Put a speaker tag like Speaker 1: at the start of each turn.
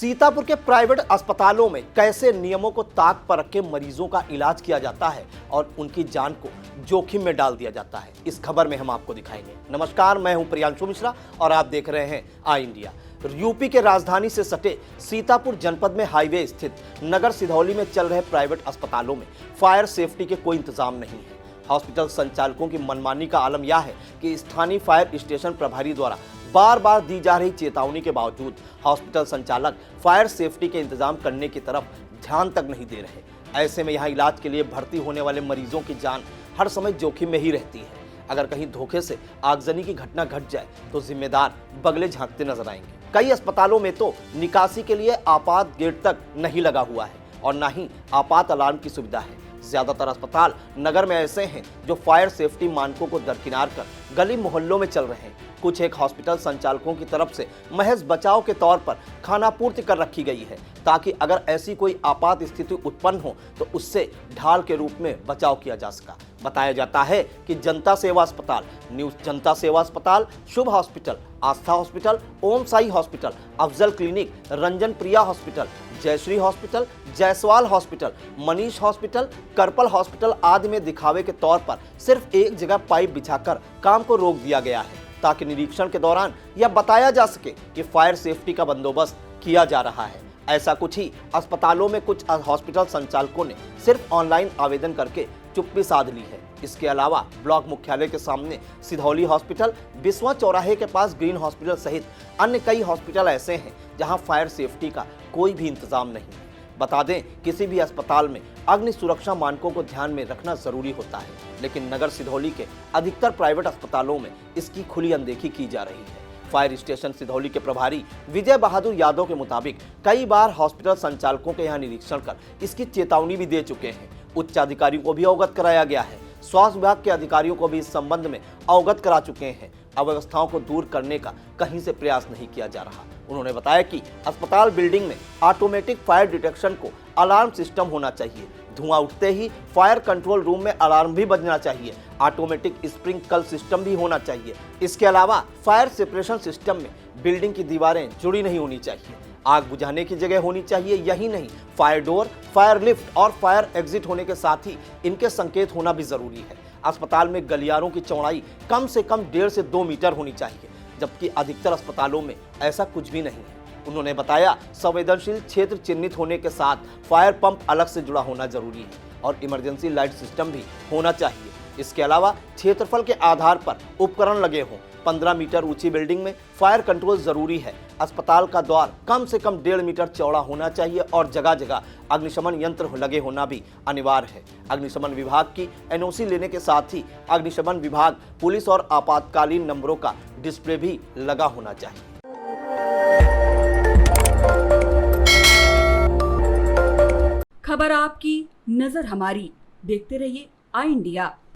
Speaker 1: सीतापुर के प्राइवेट अस्पतालों में कैसे नियमों को ताक पर रख के मरीजों का इलाज किया जाता है और उनकी जान को जोखिम में डाल दिया जाता है, इस खबर में हम आपको दिखाएंगे। नमस्कार, मैं हूं प्रियांशु मिश्रा और आप देख रहे हैं आई इंडिया। यूपी के राजधानी से सटे सीतापुर जनपद में हाईवे स्थित नगर सिधौली में चल रहे प्राइवेट अस्पतालों में फायर सेफ्टी के कोई इंतजाम नहीं है। हॉस्पिटल संचालकों की मनमानी का आलम यह है कि स्थानीय फायर स्टेशन प्रभारी द्वारा बार बार दी जा रही चेतावनी के बावजूद हॉस्पिटल संचालक फायर सेफ्टी के इंतजाम करने की तरफ ध्यान तक नहीं दे रहे। ऐसे में यहाँ इलाज के लिए भर्ती होने वाले मरीजों की जान हर समय जोखिम में ही रहती है। अगर कहीं धोखे से आगजनी की घटना घट जाए तो जिम्मेदार बगले झांकते नजर आएंगे। कई अस्पतालों में तो निकासी के लिए आपात गेट तक नहीं लगा हुआ है और न ही आपात अलार्म की सुविधा है। ज्यादातर अस्पताल नगर में ऐसे हैं जो फायर सेफ्टी मानकों को दरकिनार कर गली मोहल्लों में चल रहे हैं। कुछ एक हॉस्पिटल संचालकों की तरफ से महज बचाव के तौर पर खानापूर्ति कर रखी गई है ताकि अगर ऐसी कोई आपात स्थिति उत्पन्न हो तो उससे ढाल के रूप में बचाव किया जा सका। बताया जाता है कि जनता सेवा अस्पताल, न्यू जनता सेवा अस्पताल, Shubh hospital, Aastha hospital, Om Sai hospital, Afzal clinic, Ranjan Priya hospital, Jayashree hospital, Jaiswal hospital, Manish hospital, Karpal hospital आदि में दिखावे के तौर पर सिर्फ एक जगह पाइप बिछाकर काम को रोक दिया गया है ताकि निरीक्षण के दौरान यह बताया जा सके कि फायर सेफ्टी का बंदोबस्त किया जा रहा है। ऐसा कुछ ही अस्पतालों में कुछ हॉस्पिटल संचालकों ने सिर्फ ऑनलाइन आवेदन करके चुप्पी साध ली है। इसके अलावा ब्लॉक मुख्यालय के सामने सिधौली हॉस्पिटल, बिस्वा चौराहे के पास ग्रीन हॉस्पिटल सहित अन्य कई हॉस्पिटल ऐसे हैं जहां फायर सेफ्टी का कोई भी इंतजाम नहीं है। बता दें, किसी भी अस्पताल में अग्नि सुरक्षा मानकों को ध्यान में रखना जरूरी होता है, लेकिन नगर सिधौली के अधिकतर प्राइवेट अस्पतालों में इसकी खुली अनदेखी की जा रही है। फायर स्टेशन सिधौली के प्रभारी विजय बहादुर यादव के मुताबिक कई बार हॉस्पिटल संचालकों के यहाँ निरीक्षण कर इसकी चेतावनी भी दे चुके हैं। उच्च अधिकारियों को भी अवगत कराया गया है। स्वास्थ्य विभाग के अधिकारियों को भी इस संबंध में अवगत करा चुके हैं। अव्यवस्थाओं को दूर करने का कहीं से प्रयास नहीं किया जा रहा। उन्होंने बताया कि अस्पताल बिल्डिंग में ऑटोमेटिक फायर डिटेक्शन को अलार्म सिस्टम होना चाहिए। धुआं उठते ही फायर कंट्रोल रूम में अलार्म भी बजना चाहिए। ऑटोमेटिक स्प्रिंकल सिस्टम भी होना चाहिए। इसके अलावा फायर सेपरेशन सिस्टम में बिल्डिंग की दीवारें जुड़ी नहीं होनी चाहिए। आग बुझाने की जगह होनी चाहिए। यही नहीं, फायर डोर, फायर लिफ्ट और फायर एग्जिट होने के साथ ही इनके संकेत होना भी जरूरी है। अस्पताल में गलियारों की चौड़ाई कम से कम 1.5 से 2 मीटर होनी चाहिए, जबकि अधिकतर अस्पतालों में ऐसा कुछ भी नहीं है। उन्होंने बताया, संवेदनशील क्षेत्र चिन्हित होने के साथ फायर पंप अलग से जुड़ा होना जरूरी है और इमरजेंसी लाइट सिस्टम भी होना चाहिए। इसके अलावा क्षेत्रफल के आधार पर उपकरण लगे हों। 15 मीटर ऊंची बिल्डिंग में फायर कंट्रोल जरूरी है। अस्पताल का द्वार कम से कम 1.5 मीटर चौड़ा होना चाहिए और जगह जगह अग्निशमन यंत्र लगे होना भी अनिवार्य है। अग्निशमन विभाग की एनओसी लेने के साथ ही अग्निशमन विभाग, पुलिस और आपातकालीन नंबरों का डिस्प्ले भी लगा होना चाहिए।
Speaker 2: खबर आपकी, नजर हमारी। देखते रहिए आई इंडिया।